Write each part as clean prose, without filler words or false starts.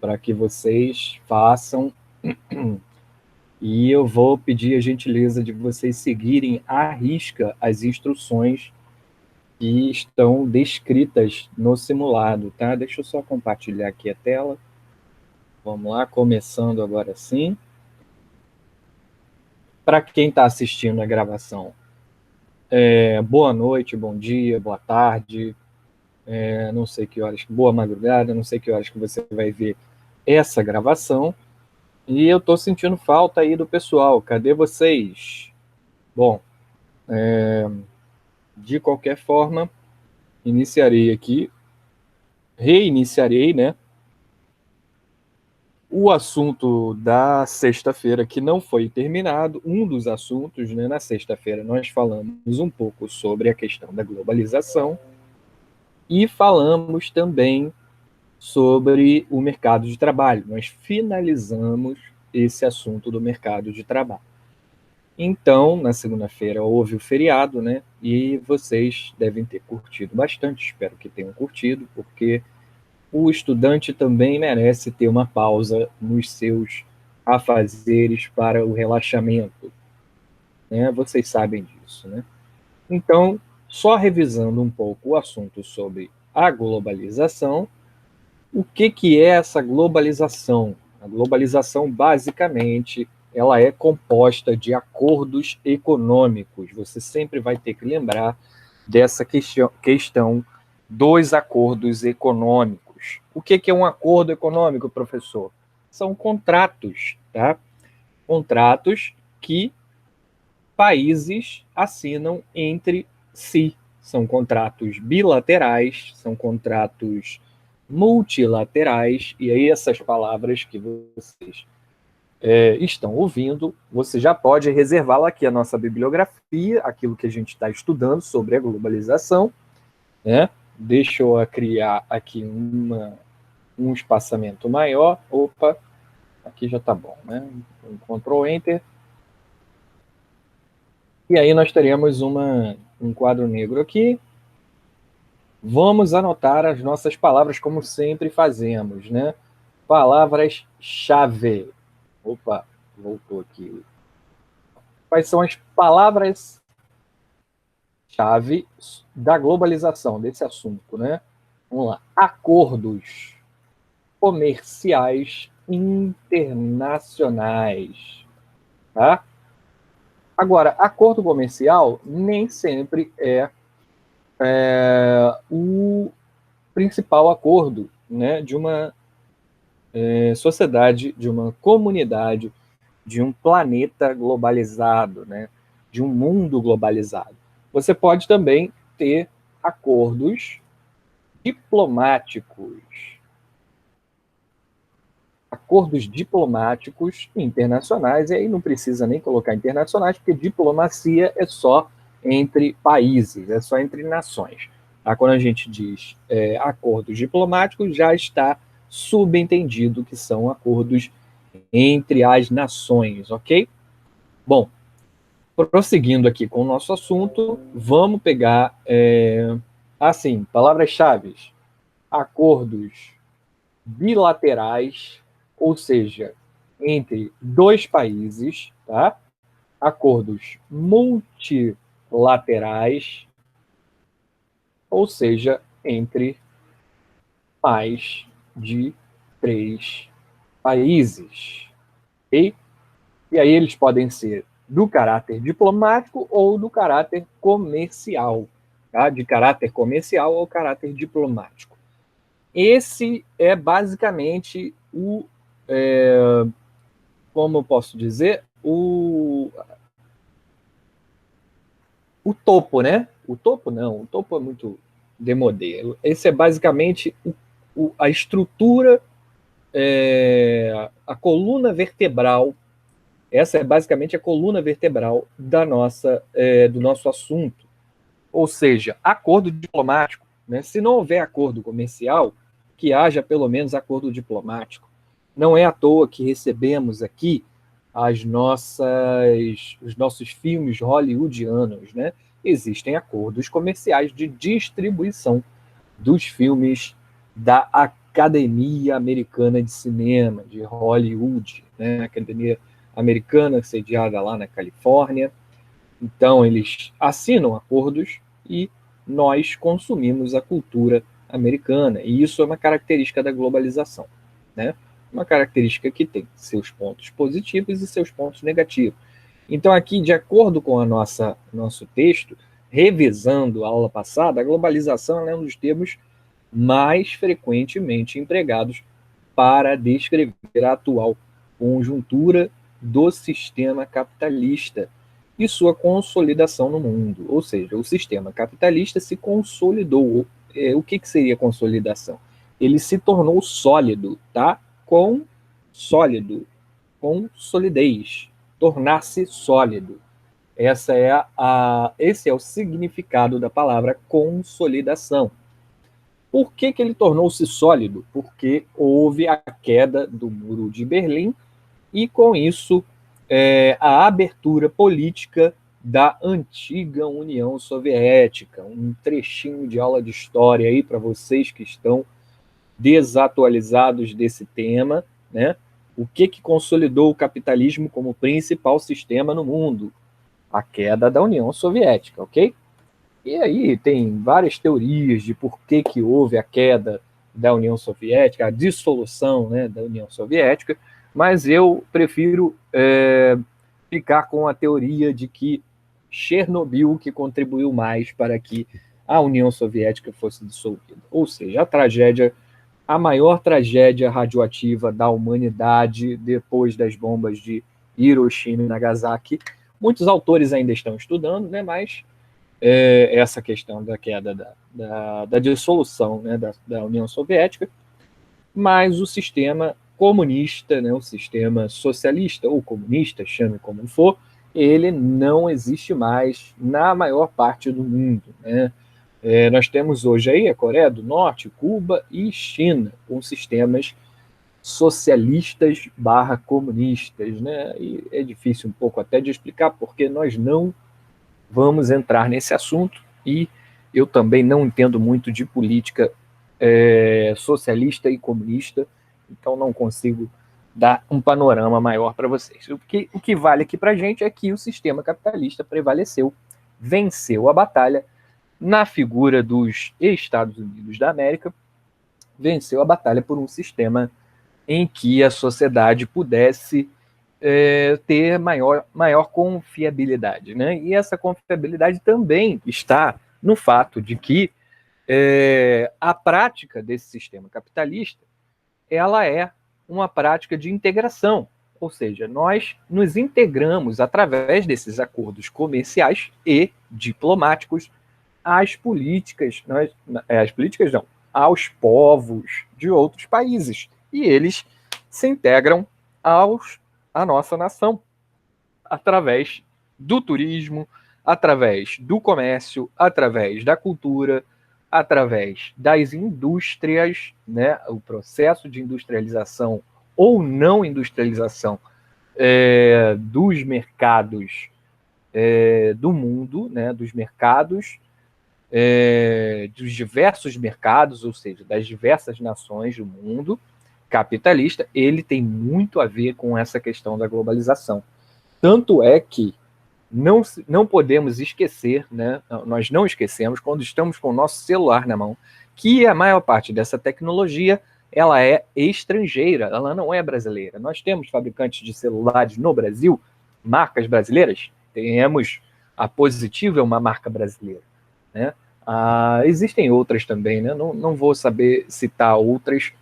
para que vocês façam, e eu vou pedir a gentileza de vocês seguirem à risca as instruções que estão descritas no simulado, tá? Deixa eu só compartilhar aqui a tela. Vamos lá, começando agora sim. Para quem está assistindo a gravação, boa noite, bom dia, boa tarde, não sei que horas, boa madrugada, não sei que horas que você vai ver essa gravação. E eu estou sentindo falta aí do pessoal. Cadê vocês? Bom, de qualquer forma, iniciarei aqui, reiniciarei, né? O assunto da sexta-feira, que não foi terminado, um dos assuntos, né? Na sexta-feira nós falamos um pouco sobre a questão da globalização e falamos também sobre o mercado de trabalho. Nós finalizamos esse assunto do mercado de trabalho. Então, na segunda-feira houve o feriado, né? E vocês devem ter curtido bastante, espero que tenham curtido, porque o estudante também merece ter uma pausa nos seus afazeres para o relaxamento, né? Vocês sabem disso, né? Então, só revisando um pouco o assunto sobre a globalização, o que é essa globalização? A globalização, basicamente, ela é composta de acordos econômicos. Você sempre vai ter que lembrar dessa questão dos acordos econômicos. O que é um acordo econômico, professor? São contratos, tá? Contratos que países assinam entre si. São contratos bilaterais, são contratos multilaterais, e aí essas palavras que vocês estão ouvindo, você já pode reservá-la aqui, a nossa bibliografia, aquilo que a gente está estudando sobre a globalização, né? Deixa eu criar aqui um espaçamento maior. Opa, aqui já está bom, né? Ctrl Enter. E aí nós teremos um quadro negro aqui. Vamos anotar as nossas palavras como sempre fazemos, né? Palavras-chave. Opa, voltou aqui. Quais são as palavras-chave da globalização, desse assunto, né? Vamos lá. Acordos comerciais internacionais, tá? Agora, acordo comercial nem sempre é o principal acordo, né, de uma sociedade, de uma comunidade, de um planeta globalizado, né, de um mundo globalizado. Você pode também ter acordos diplomáticos internacionais, e aí não precisa nem colocar internacionais, porque diplomacia é só entre países, é só entre nações. Tá? Quando a gente diz acordos diplomáticos, já está subentendido que são acordos entre as nações, ok? Bom, prosseguindo aqui com o nosso assunto, vamos pegar, assim, palavras-chave: acordos bilaterais, ou seja, entre dois países, tá? Acordos multilaterais, ou seja, entre mais de 3 países. Okay? E aí eles podem ser do caráter diplomático ou do caráter comercial, tá? De caráter comercial ou caráter diplomático. Esse é basicamente como eu posso dizer, o topo, né? O topo não, o topo é muito demodé. Esse é basicamente a estrutura, a coluna vertebral. Essa é basicamente a coluna vertebral do nosso assunto. Ou seja, acordo diplomático. Né? Se não houver acordo comercial, que haja pelo menos acordo diplomático. Não é à toa que recebemos aqui os nossos filmes hollywoodianos, né? Existem acordos comerciais de distribuição dos filmes da Academia Americana de Cinema, de Hollywood, né? Academia Americana, sediada lá na Califórnia. Então, eles assinam acordos e nós consumimos a cultura americana. E isso é uma característica da globalização, né? Uma característica que tem seus pontos positivos e seus pontos negativos. Então, aqui, de acordo com nosso texto, revisando a aula passada, a globalização é um dos termos mais frequentemente empregados para descrever a atual conjuntura do sistema capitalista e sua consolidação no mundo. Ou seja, o sistema capitalista se consolidou. O que seria consolidação? Ele se tornou sólido, tá? Sólido, com solidez, tornar-se sólido. Esse é o significado da palavra consolidação. Por que ele tornou-se sólido? Porque houve a queda do Muro de Berlim e, com isso, a abertura política da antiga União Soviética. Um trechinho de aula de história aí para vocês que estão desatualizados desse tema, né? O que consolidou o capitalismo como principal sistema no mundo? A queda da União Soviética, ok? E aí tem várias teorias de por que houve a queda da União Soviética, a dissolução, né, da União Soviética, mas eu prefiro ficar com a teoria de que Chernobyl que contribuiu mais para que a União Soviética fosse dissolvida. Ou seja, a maior tragédia radioativa da humanidade depois das bombas de Hiroshima e Nagasaki. Muitos autores ainda estão estudando, né, mas essa questão da queda da dissolução, né, da União Soviética, mas o sistema comunista, né, o sistema socialista ou comunista, chame como for, ele não existe mais na maior parte do mundo, né? Nós temos hoje aí a Coreia do Norte, Cuba e China, com sistemas socialistas barra comunistas, né? E é difícil um pouco até de explicar, porque nós não vamos entrar nesse assunto e eu também não entendo muito de política socialista e comunista, então não consigo dar um panorama maior para vocês. O que vale aqui para a gente é que o sistema capitalista prevaleceu, venceu a batalha na figura dos Estados Unidos da América, venceu a batalha por um sistema em que a sociedade pudesse ter maior confiabilidade, né? E essa confiabilidade também está no fato de que a prática desse sistema capitalista ela é uma prática de integração, ou seja, nós nos integramos através desses acordos comerciais e diplomáticos às políticas, aos povos de outros países, e eles se integram à nossa nação através do turismo, através do comércio, através da cultura, através das indústrias, né, o processo de industrialização ou não industrialização dos mercados do mundo, né, dos mercados, dos diversos mercados, ou seja, das diversas nações do mundo capitalista, ele tem muito a ver com essa questão da globalização. Tanto é que não podemos esquecer, né? Nós não esquecemos, quando estamos com o nosso celular na mão, que a maior parte dessa tecnologia ela é estrangeira, ela não é brasileira. Nós temos fabricantes de celulares no Brasil, marcas brasileiras, temos a Positivo, é uma marca brasileira, né? Existem outras também, né? Não vou saber citar outras,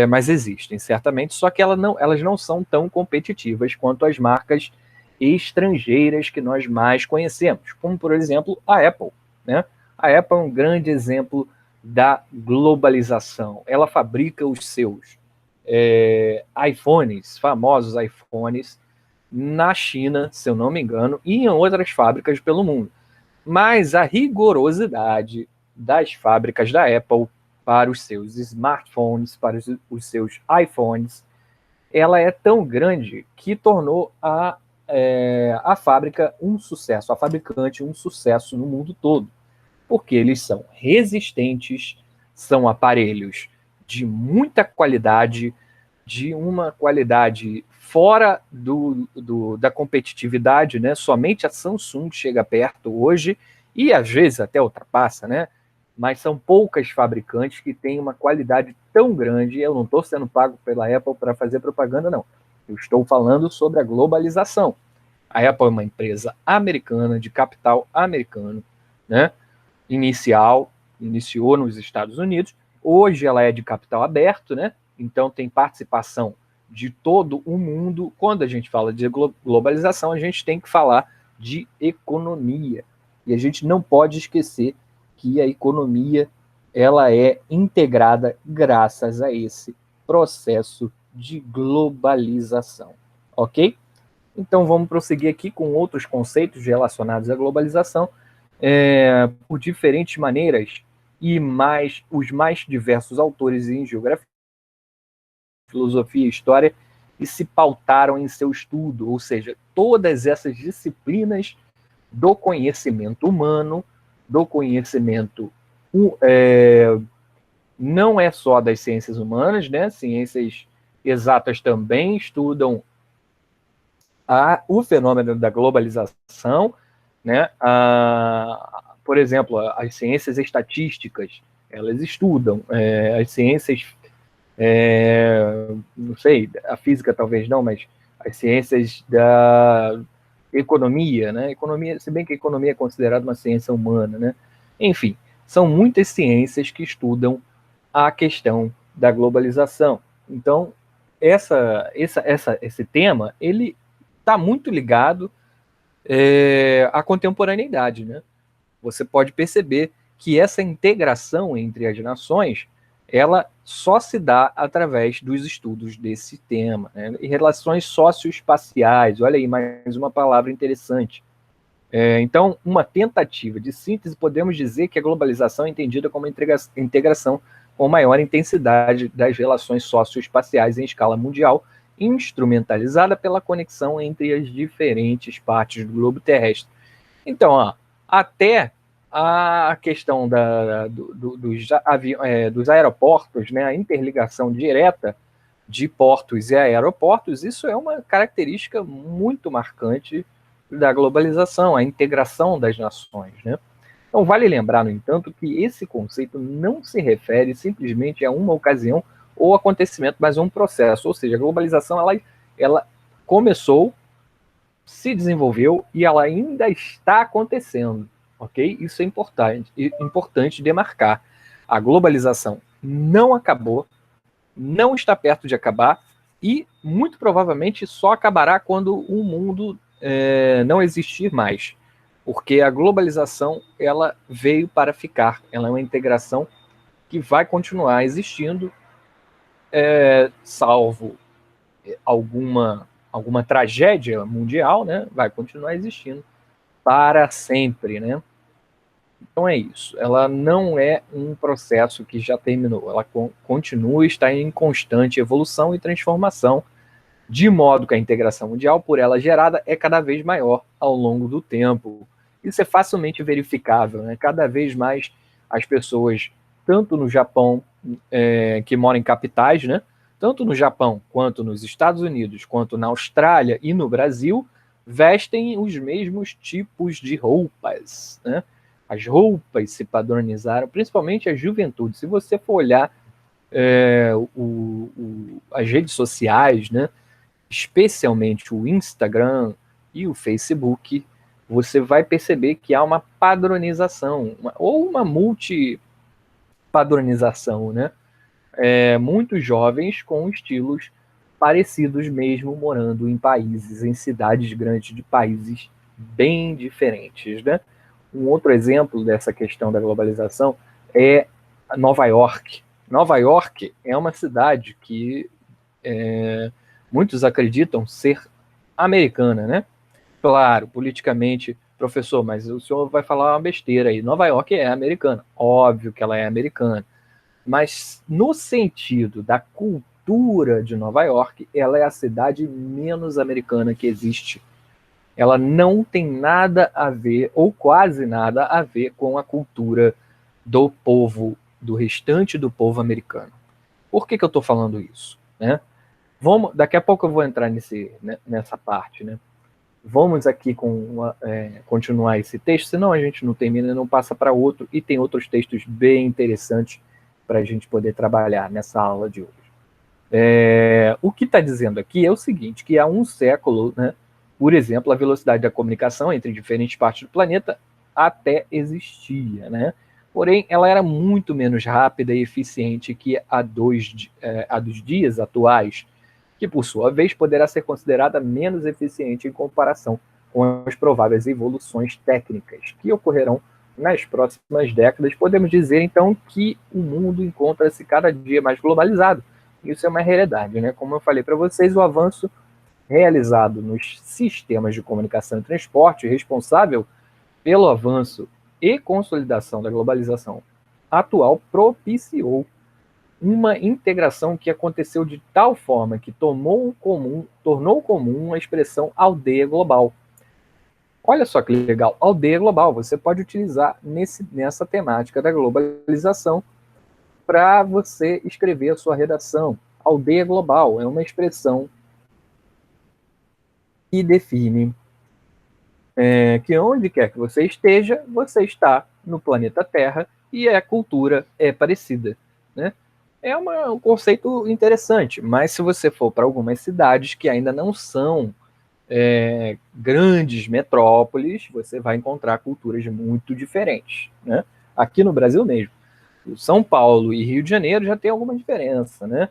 mas existem, certamente, só que elas não são tão competitivas quanto as marcas estrangeiras que nós mais conhecemos, como, por exemplo, a Apple, né? A Apple é um grande exemplo da globalização. Ela fabrica os seus iPhones, famosos iPhones, na China, se eu não me engano, e em outras fábricas pelo mundo. Mas a rigorosidade das fábricas da Apple para os seus smartphones, para os seus iPhones, ela é tão grande que tornou a fábrica um sucesso, a fabricante um sucesso no mundo todo, porque eles são resistentes, são aparelhos de muita qualidade, de uma qualidade fora da competitividade, né? Somente a Samsung chega perto hoje e às vezes até ultrapassa, né? Mas são poucas fabricantes que têm uma qualidade tão grande. Eu não estou sendo pago pela Apple para fazer propaganda, não. Eu estou falando sobre a globalização. A Apple é uma empresa americana, de capital americano, né? Iniciou nos Estados Unidos. Hoje ela é de capital aberto, né? Então tem participação de todo o mundo. Quando a gente fala de globalização, a gente tem que falar de economia. E a gente não pode esquecer que a economia ela é integrada graças a esse processo de globalização, ok? Então vamos prosseguir aqui com outros conceitos relacionados à globalização, por diferentes maneiras e os mais diversos autores em geografia, filosofia e história e se pautaram em seu estudo, ou seja, todas essas disciplinas do conhecimento humano, do conhecimento não é só das ciências humanas, né? Ciências exatas também estudam o fenômeno da globalização, né? Por exemplo, as ciências estatísticas, elas estudam, as ciências, não sei, a física talvez não, mas as ciências da economia, né? Economia, se bem que a economia é considerada uma ciência humana, né? Enfim, são muitas ciências que estudam a questão da globalização. Então, esse tema, ele está muito ligado à contemporaneidade, né? Você pode perceber que essa integração entre as nações, ela só se dá através dos estudos desse tema, né? E relações socioespaciais, olha aí, mais uma palavra interessante. Então, uma tentativa de síntese, podemos dizer que a globalização é entendida como integração com maior intensidade das relações socioespaciais em escala mundial, instrumentalizada pela conexão entre as diferentes partes do globo terrestre. Então, até a questão dos aeroportos, né, a interligação direta de portos e aeroportos, isso é uma característica muito marcante da globalização, a integração das nações, né? Então, vale lembrar, no entanto, que esse conceito não se refere simplesmente a uma ocasião ou acontecimento, mas a um processo. Ou seja, a globalização ela começou, se desenvolveu e ela ainda está acontecendo, ok? Isso é importante demarcar. A globalização não acabou, não está perto de acabar e, muito provavelmente, só acabará quando o mundo não existir mais. Porque a globalização ela veio para ficar. Ela é uma integração que vai continuar existindo, salvo alguma tragédia mundial, né? Vai continuar existindo para sempre, né? Então é isso. Ela não é um processo que já terminou. Ela continua, está em constante evolução e transformação, de modo que a integração mundial, por ela gerada, é cada vez maior ao longo do tempo. Isso é facilmente verificável, né? Cada vez mais as pessoas, tanto no Japão, que moram em capitais, né? Tanto no Japão, quanto nos Estados Unidos, quanto na Austrália e no Brasil, vestem os mesmos tipos de roupas, né? As roupas se padronizaram, principalmente a juventude. Se você for olhar as redes sociais, né? Especialmente o Instagram e o Facebook, você vai perceber que há uma padronização, ou uma multipadronização, né? Muitos jovens com estilos parecidos mesmo, morando em cidades grandes de países bem diferentes, né? Um outro exemplo dessa questão da globalização é Nova York. Nova York é uma cidade que muitos acreditam ser americana, né? Claro, politicamente, professor, mas o senhor vai falar uma besteira aí. Nova York é americana. Óbvio que ela é americana. Mas no sentido da cultura de Nova York, ela é a cidade menos americana que existe. Ela não tem nada a ver, ou quase nada a ver, com a cultura do povo, do restante do povo americano. Por que eu estou falando isso? Né? Daqui a pouco eu vou entrar nessa parte, né? Vamos aqui continuar esse texto, senão a gente não termina e não passa para outro, e tem outros textos bem interessantes para a gente poder trabalhar nessa aula de hoje. O que está dizendo aqui é o seguinte, que há um século, né, por exemplo, a velocidade da comunicação entre diferentes partes do planeta até existia, né? Porém, ela era muito menos rápida e eficiente que a dos dias atuais, que, por sua vez, poderá ser considerada menos eficiente em comparação com as prováveis evoluções técnicas que ocorrerão nas próximas décadas. Podemos dizer, então, que o mundo encontra-se cada dia mais globalizado. Isso é uma realidade, né? Como eu falei para vocês, o avanço realizado nos sistemas de comunicação e transporte, responsável pelo avanço e consolidação da globalização atual, propiciou uma integração que aconteceu de tal forma que tornou comum a expressão aldeia global. Olha só que legal, aldeia global, você pode utilizar nessa temática da globalização para você escrever a sua redação. Aldeia global é uma expressão que define que onde quer que você esteja, você está no planeta Terra e a cultura é parecida, né? É um conceito interessante, mas se você for para algumas cidades que ainda não são grandes metrópoles, você vai encontrar culturas muito diferentes, né? Aqui no Brasil mesmo. São Paulo e Rio de Janeiro já tem alguma diferença, né?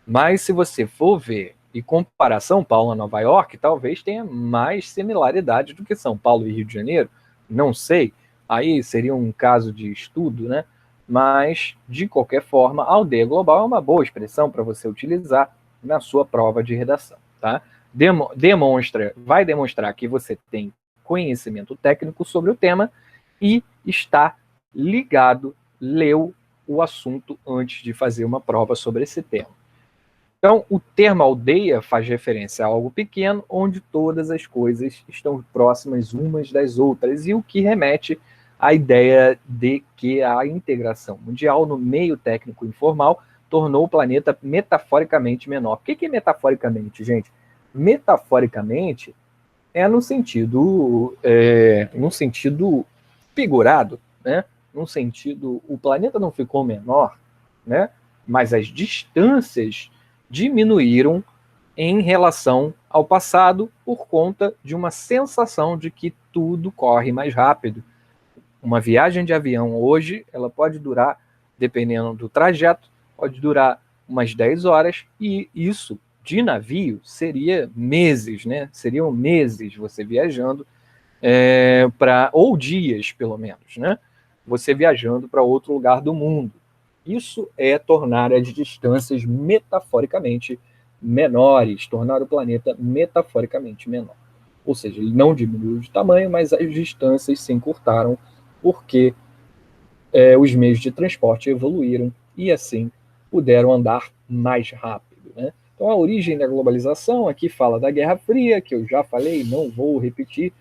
Mas se você for ver e comparar São Paulo a Nova York, talvez tenha mais similaridade do que São Paulo e Rio de Janeiro. Não sei. Aí seria um caso de estudo, né? Mas, de qualquer forma, aldeia global é uma boa expressão para você utilizar na sua prova de redação, tá? Vai demonstrar que você tem conhecimento técnico sobre o tema e está ligado, leu o assunto antes de fazer uma prova sobre esse tema. Então, o termo aldeia faz referência a algo pequeno, onde todas as coisas estão próximas umas das outras, e o que remete à ideia de que a integração mundial no meio técnico informal tornou o planeta metaforicamente menor. O que é metaforicamente, gente? Metaforicamente é no sentido figurado, né? Num sentido, o planeta não ficou menor, né? Mas as distâncias diminuíram em relação ao passado por conta de uma sensação de que tudo corre mais rápido. Uma viagem de avião hoje, ela pode durar, dependendo do trajeto, pode durar umas 10 horas, e isso de navio seria meses, né? Seriam meses você viajando ou dias, pelo menos, né? Você viajando para outro lugar do mundo. Isso é tornar as distâncias metaforicamente menores, tornar o planeta metaforicamente menor. Ou seja, ele não diminuiu de tamanho, mas as distâncias se encurtaram porque os meios de transporte evoluíram e assim puderam andar mais rápido, né? Então, a origem da globalização aqui fala da Guerra Fria, que eu já falei, não vou repetir,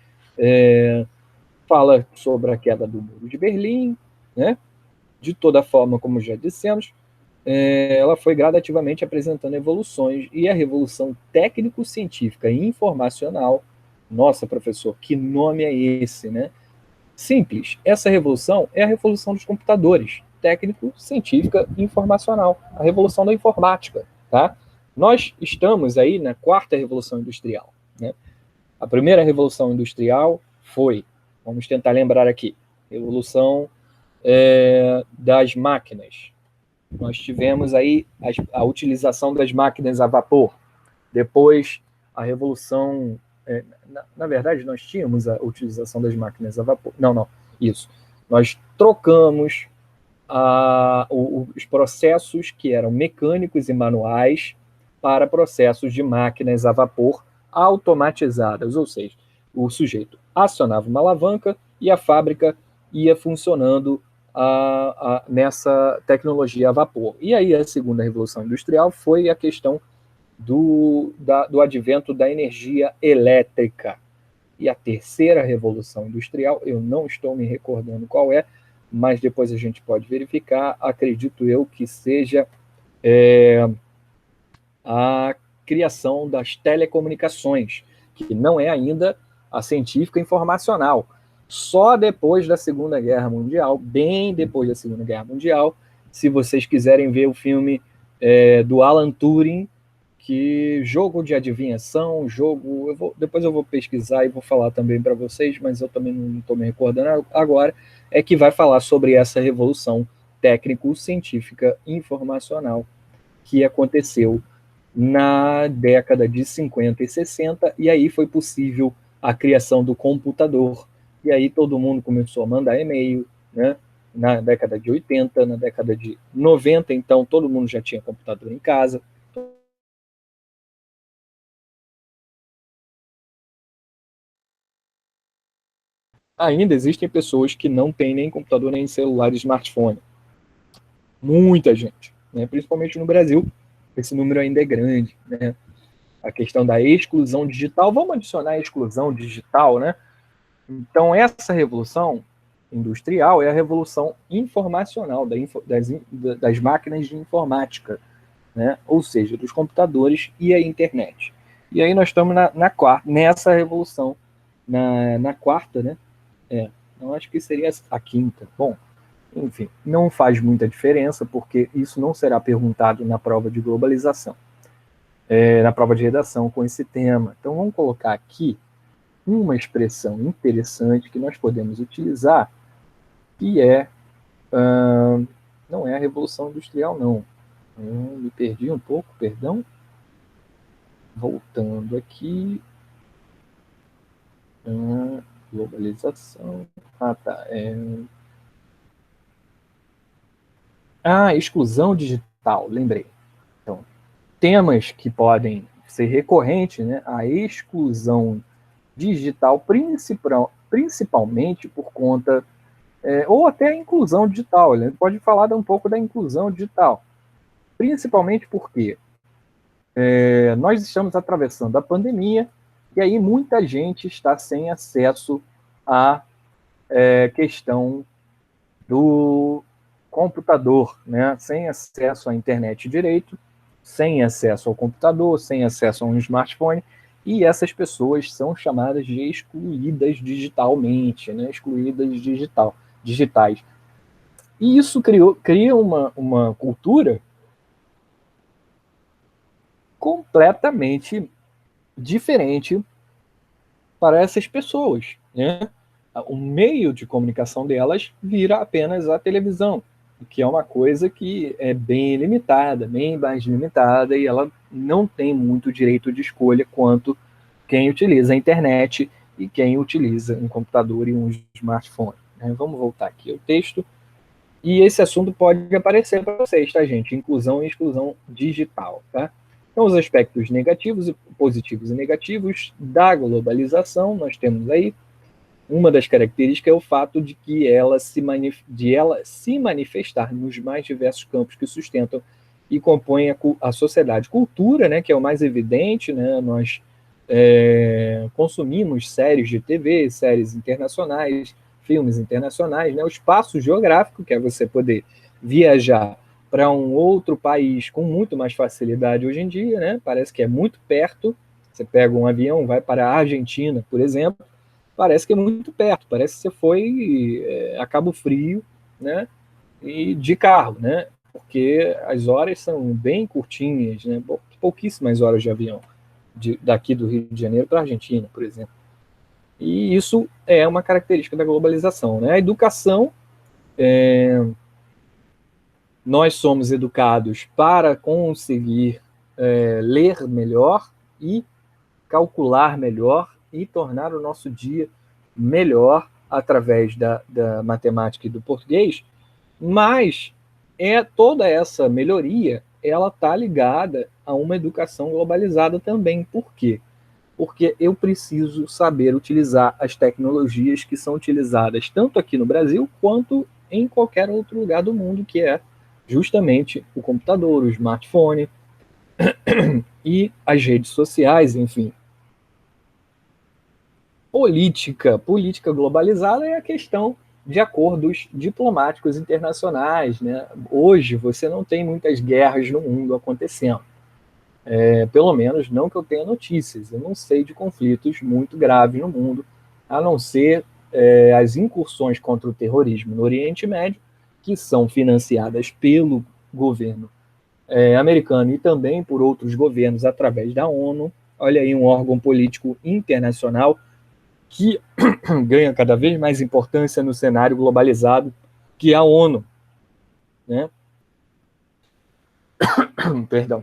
fala sobre a queda do Muro de Berlim, né? De toda forma, como já dissemos, ela foi gradativamente apresentando evoluções, e a revolução técnico-científica e informacional, nossa, professor, que nome é esse, né? Simples, essa revolução é a revolução dos computadores, técnico-científica e informacional, a revolução da informática, tá? Nós estamos aí na quarta revolução industrial, né? A primeira revolução industrial foi, vamos tentar lembrar aqui, revolução das máquinas. Nós tivemos aí a utilização das máquinas a vapor. Depois, a revolução... na verdade, nós tínhamos a utilização das máquinas a vapor. Não, isso. Nós trocamos os processos que eram mecânicos e manuais para processos de máquinas a vapor automatizadas, ou seja, o sujeito acionava uma alavanca e a fábrica ia funcionando nessa tecnologia a vapor. E aí a segunda revolução industrial foi a questão do advento da energia elétrica. E a terceira revolução industrial, eu não estou me recordando qual é, mas depois a gente pode verificar, acredito eu que seja a criação das telecomunicações, que não é ainda a científica informacional. Só depois da Segunda Guerra Mundial, bem depois da Segunda Guerra Mundial, se vocês quiserem ver o filme do Alan Turing, que jogo de adivinhação, depois eu vou pesquisar e vou falar também para vocês, mas eu também não estou me recordando agora, é que vai falar sobre essa revolução técnico-científica informacional que aconteceu na década de 50 e 60, e aí foi possível a criação do computador, e aí todo mundo começou a mandar e-mail, né? Na década de 80, na década de 90, então todo mundo já tinha computador em casa. Ainda existem pessoas que não têm nem computador, nem celular, smartphone. Muita gente, né? Principalmente no Brasil, esse número ainda é grande, né? A questão da exclusão digital, vamos adicionar a exclusão digital, né? Então, essa revolução industrial é a revolução informacional das máquinas de informática, né? Ou seja, dos computadores e a internet. E aí nós estamos nessa revolução, na quarta, né? Eu acho que seria a quinta. Bom, enfim, não faz muita diferença, porque isso não será perguntado na prova de globalização, na prova de redação com esse tema. Então, vamos colocar aqui uma expressão interessante que nós podemos utilizar, que não é a Revolução Industrial, não. Me perdi um pouco, perdão. Voltando aqui. Globalização. Tá. Exclusão digital, lembrei. Então, temas que podem ser recorrentes, né? A exclusão digital, principalmente por conta, ou até a inclusão digital. Ele pode falar um pouco da inclusão digital, principalmente porque nós estamos atravessando a pandemia e aí muita gente está sem acesso à questão do computador, né? Sem acesso à internet direito, sem acesso ao computador, sem acesso a um smartphone, e essas pessoas são chamadas de excluídas digitalmente, né? Excluídas digitais. E isso cria uma cultura completamente diferente para essas pessoas, né? O meio de comunicação delas vira apenas a televisão, que é uma coisa que é bem limitada, bem mais limitada, e ela não tem muito direito de escolha quanto quem utiliza a internet e quem utiliza um computador e um smartphone, né? Vamos voltar aqui ao texto. E esse assunto pode aparecer para vocês, tá, gente? Inclusão e exclusão digital, tá? Então, os aspectos negativos, positivos e negativos da globalização, nós temos aí uma das características é o fato de que ela se manifestar nos mais diversos campos que sustentam e compõem a sociedade. Cultura, né, que é o mais evidente, né, nós consumimos séries de TV, séries internacionais, filmes internacionais, né, o espaço geográfico, que é você poder viajar para um outro país com muito mais facilidade hoje em dia, né, parece que é muito perto, você pega um avião, vai para a Argentina, por exemplo, parece que é muito perto, parece que você foi a Cabo Frio, né, e de carro, né, porque as horas são bem curtinhas, né, pouquíssimas horas de avião, daqui do Rio de Janeiro para a Argentina, por exemplo. E isso é uma característica da globalização, né? A educação, nós somos educados para conseguir ler melhor e calcular melhor e tornar o nosso dia melhor através da matemática e do português, mas toda essa melhoria ela está ligada a uma educação globalizada também. Por quê? Porque eu preciso saber utilizar as tecnologias que são utilizadas tanto aqui no Brasil quanto em qualquer outro lugar do mundo, que é justamente o computador, o smartphone e as redes sociais, enfim. Política globalizada é a questão de acordos diplomáticos internacionais, né? Hoje você não tem muitas guerras no mundo acontecendo. Pelo menos não que eu tenha notícias. Eu não sei de conflitos muito graves no mundo, a não ser as incursões contra o terrorismo no Oriente Médio, que são financiadas pelo governo americano e também por outros governos através da ONU. Olha aí, um órgão político internacional que ganha cada vez mais importância no cenário globalizado, que é a ONU, né? Perdão.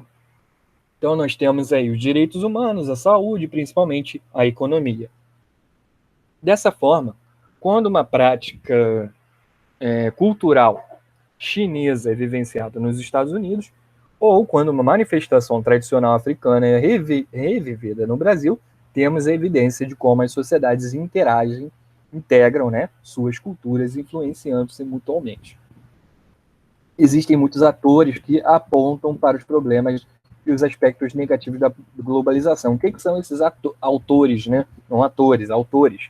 Então nós temos aí os direitos humanos, a saúde, principalmente a economia. Dessa forma, quando uma prática cultural chinesa é vivenciada nos Estados Unidos, ou quando uma manifestação tradicional africana é revivida no Brasil, temos a evidência de como as sociedades interagem, integram, né, suas culturas, influenciando-se mutuamente. Existem muitos atores que apontam para os problemas e os aspectos negativos da globalização. O que são esses autores, né? Não atores, autores.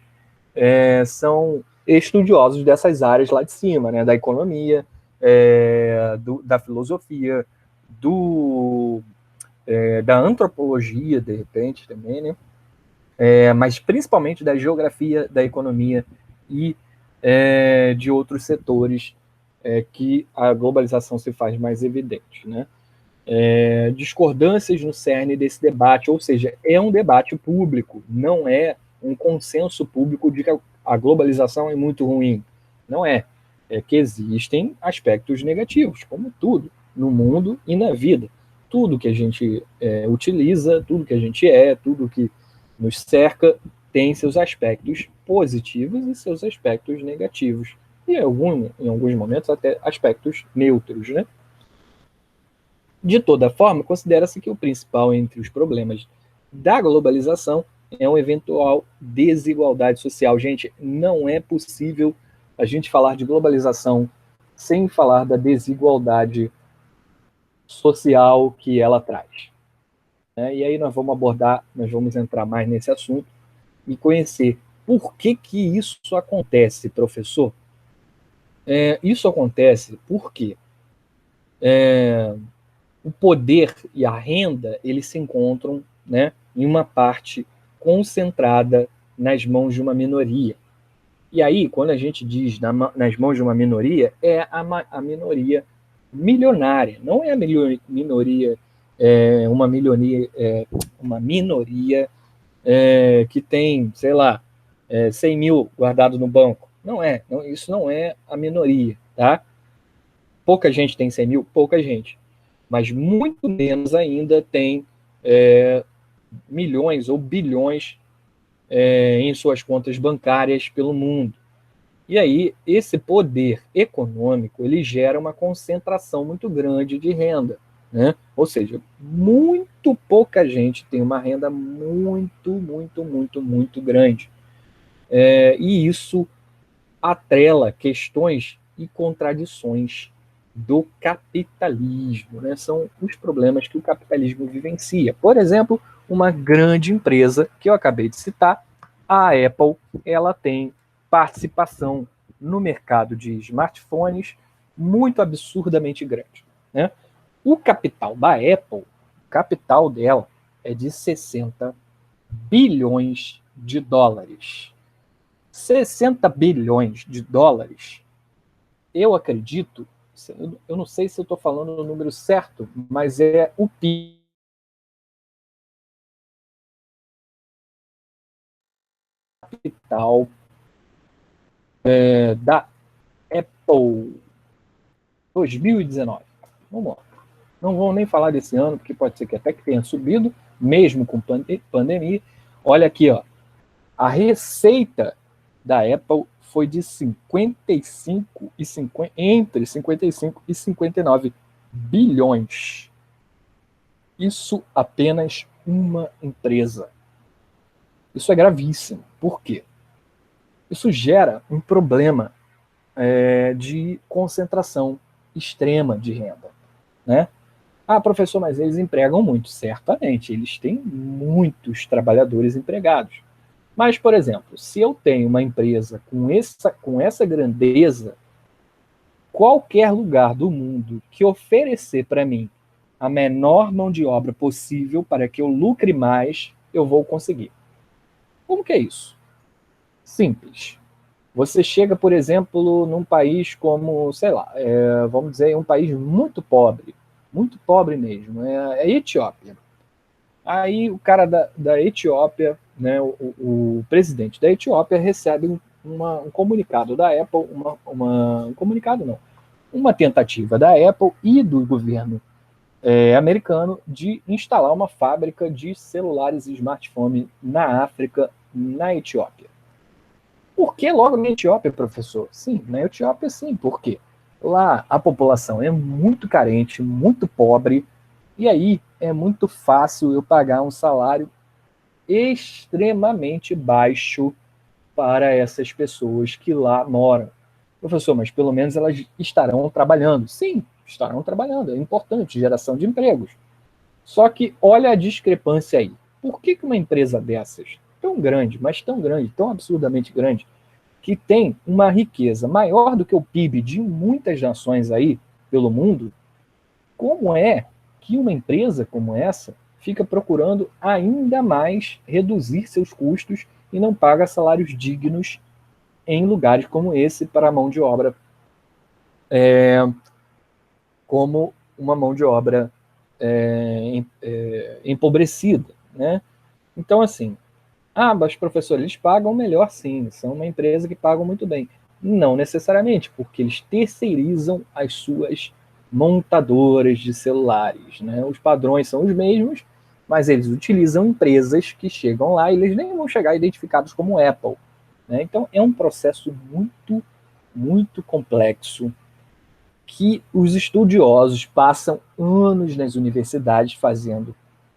São estudiosos dessas áreas lá de cima, né? Da economia, da filosofia, da antropologia, de repente, também, né? Mas principalmente da geografia, da economia e de outros setores que a globalização se faz mais evidente, né? Discordâncias no cerne desse debate, ou seja, é um debate público, não é um consenso público de que a globalização é muito ruim. Não é. É que existem aspectos negativos, como tudo, no mundo e na vida. Tudo que a gente utiliza, tudo que a gente tudo que nos cerca, tem seus aspectos positivos e seus aspectos negativos. E em alguns momentos até aspectos neutros, né? De toda forma, considera-se que o principal entre os problemas da globalização é uma eventual desigualdade social. Gente, não é possível a gente falar de globalização sem falar da desigualdade social que ela traz. E aí nós vamos entrar mais nesse assunto e conhecer por que isso acontece, professor. Isso acontece porque o poder e a renda, eles se encontram, né, em uma parte concentrada nas mãos de uma minoria. E aí, quando a gente diz nas mãos de uma minoria, é a minoria milionária, não é a minoria, uma minoria que tem, sei lá, 100 mil guardado no banco. Isso não é a minoria, tá? Pouca gente tem 100 mil, pouca gente. Mas muito menos ainda tem milhões ou bilhões em suas contas bancárias pelo mundo. E aí, esse poder econômico, ele gera uma concentração muito grande de renda, né? Ou seja, muito pouca gente tem uma renda muito, muito, muito, muito grande. E isso atrela questões e contradições do capitalismo, né? São os problemas que o capitalismo vivencia. Por exemplo, uma grande empresa que eu acabei de citar, a Apple, ela tem participação no mercado de smartphones muito absurdamente grande, né? O capital da Apple, o capital dela é de 60 bilhões de dólares. 60 bilhões de dólares, eu acredito, eu não sei se eu estou falando no número certo, mas é o PIB capital da Apple 2019. Vamos lá. Não vou nem falar desse ano, porque pode ser que até que tenha subido, mesmo com pandemia. Olha aqui, ó. A receita da Apple foi de 55 entre 55 e 59 bilhões. Isso apenas uma empresa. Isso é gravíssimo. Por quê? Isso gera um problema de concentração extrema de renda, né? Ah, professor, mas eles empregam muito. Certamente, eles têm muitos trabalhadores empregados. Mas, por exemplo, se eu tenho uma empresa com essa grandeza, qualquer lugar do mundo que oferecer para mim a menor mão de obra possível para que eu lucre mais, eu vou conseguir. Como que é isso? Simples. Você chega, por exemplo, num país como, sei lá, vamos dizer, um país muito pobre mesmo, é a Etiópia. Aí o cara da Etiópia, né, o presidente da Etiópia recebe um comunicado da Apple, um comunicado não, uma tentativa da Apple e do governo americano de instalar uma fábrica de celulares e smartphone na África, na Etiópia. Por que logo na Etiópia, professor? Sim, na Etiópia sim, por quê? Lá a população é muito carente, muito pobre, e aí é muito fácil eu pagar um salário extremamente baixo para essas pessoas que lá moram. Professor, mas pelo menos elas estarão trabalhando. Sim, estarão trabalhando, é importante, geração de empregos. Só que olha a discrepância aí. Por que uma empresa dessas, tão grande, mas tão grande, tão absurdamente grande, que tem uma riqueza maior do que o PIB de muitas nações aí pelo mundo, como é que uma empresa como essa fica procurando ainda mais reduzir seus custos e não paga salários dignos em lugares como esse para a mão de obra, como uma mão de obra empobrecida, né? Então, assim, mas professores, eles pagam melhor sim, são uma empresa que pagam muito bem. Não necessariamente, porque eles terceirizam as suas montadoras de celulares, né? Os padrões são os mesmos, mas eles utilizam empresas que chegam lá e eles nem vão chegar identificados como Apple, né? Então é um processo muito, muito complexo que os estudiosos passam anos nas universidades fazendo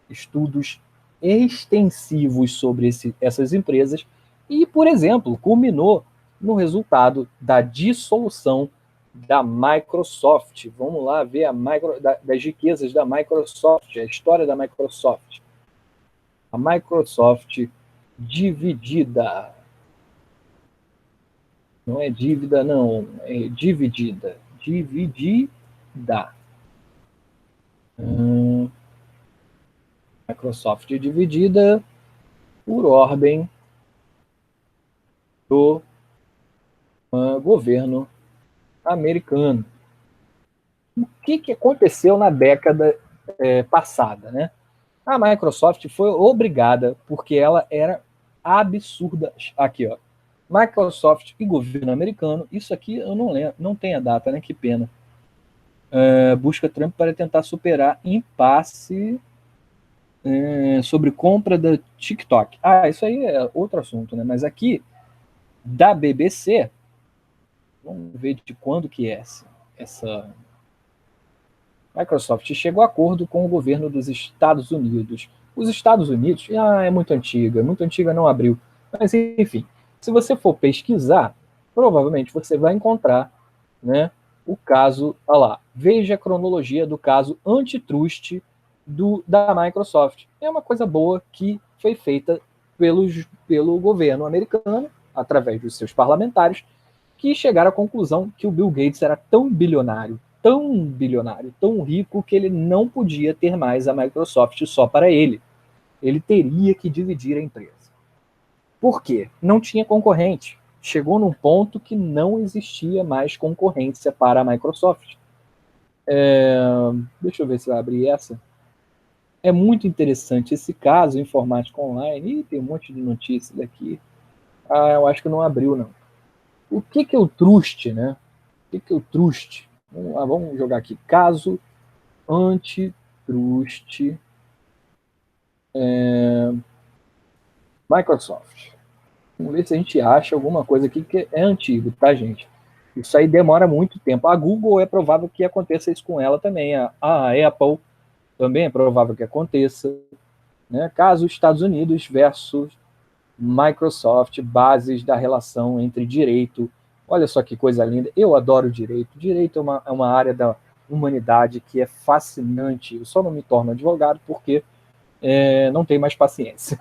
estudos extensivos sobre essas empresas e, por exemplo, culminou no resultado da dissolução da Microsoft. Vamos lá ver das riquezas da Microsoft, a história da Microsoft. A Microsoft dividida. Não é dívida, não, é dividida. Dividida. Microsoft dividida por ordem do governo americano. O que aconteceu na década passada, né? A Microsoft foi obrigada, porque ela era absurda. Aqui, ó. Microsoft e governo americano, isso aqui eu não lembro, não tem a data, né? Que pena. Busca Trump para tentar superar impasse sobre compra da TikTok. Isso aí é outro assunto, né? Mas aqui, da BBC, vamos ver de quando que é essa Microsoft chegou a acordo com o governo dos Estados Unidos. Os Estados Unidos, é muito antiga, não abriu. Mas, enfim, se você for pesquisar, provavelmente você vai encontrar, né, o caso, olha lá, veja a cronologia do caso antitrust da Microsoft. É uma coisa boa que foi feita pelo governo americano, através dos seus parlamentares, que chegaram à conclusão que o Bill Gates era tão bilionário, tão rico, que ele não podia ter mais a Microsoft só para ele. Ele teria que dividir a empresa. Por quê? Não tinha concorrente. Chegou num ponto que não existia mais concorrência para a Microsoft. Deixa eu ver se vai abrir essa. É muito interessante esse caso, informática online. Tem um monte de notícias aqui. Eu acho que não abriu, não. O que é o trust, né? O que é o trust? Vamos jogar aqui. Caso antitrust Microsoft. Vamos ver se a gente acha alguma coisa aqui que é antigo, tá, gente? Isso aí demora muito tempo. A Google é provável que aconteça isso com ela também. A Apple também é provável que aconteça. Né? Caso Estados Unidos versus Microsoft, bases da relação entre direito. Olha só que coisa linda. Eu adoro direito. Direito é uma área da humanidade que é fascinante. Eu só não me torno advogado porque não tenho mais paciência.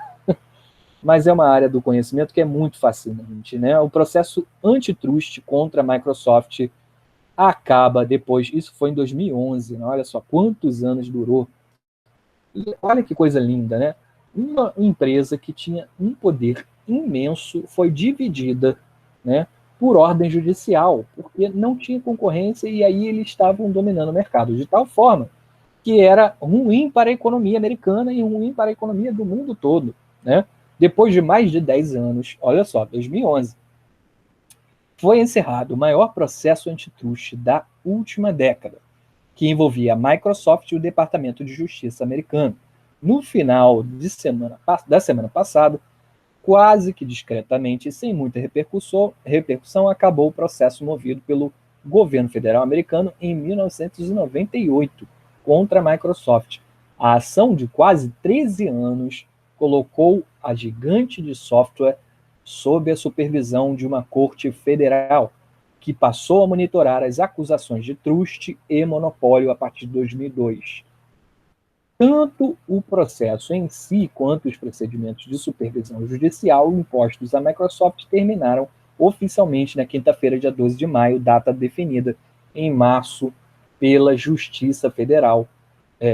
mas é uma área do conhecimento que é muito fascinante, né? O processo antitrust contra a Microsoft acaba depois, isso foi em 2011, né? Olha só quantos anos durou. E olha que coisa linda, né? Uma empresa que tinha um poder imenso foi dividida, né, por ordem judicial, porque não tinha concorrência e aí eles estavam dominando o mercado de tal forma que era ruim para a economia americana e ruim para a economia do mundo todo, né? Depois de mais de 10 anos, olha só, 2011, foi encerrado o maior processo antitruste da última década, que envolvia a Microsoft e o Departamento de Justiça americano. No final da semana passada, quase que discretamente e sem muita repercussão, acabou o processo movido pelo governo federal americano em 1998 contra a Microsoft. A ação de quase 13 anos colocou a gigante de software sob a supervisão de uma corte federal, que passou a monitorar as acusações de truste e monopólio a partir de 2002. Tanto o processo em si quanto os procedimentos de supervisão judicial impostos à Microsoft terminaram oficialmente na quinta-feira, dia 12 de maio, data definida em março pela Justiça Federal,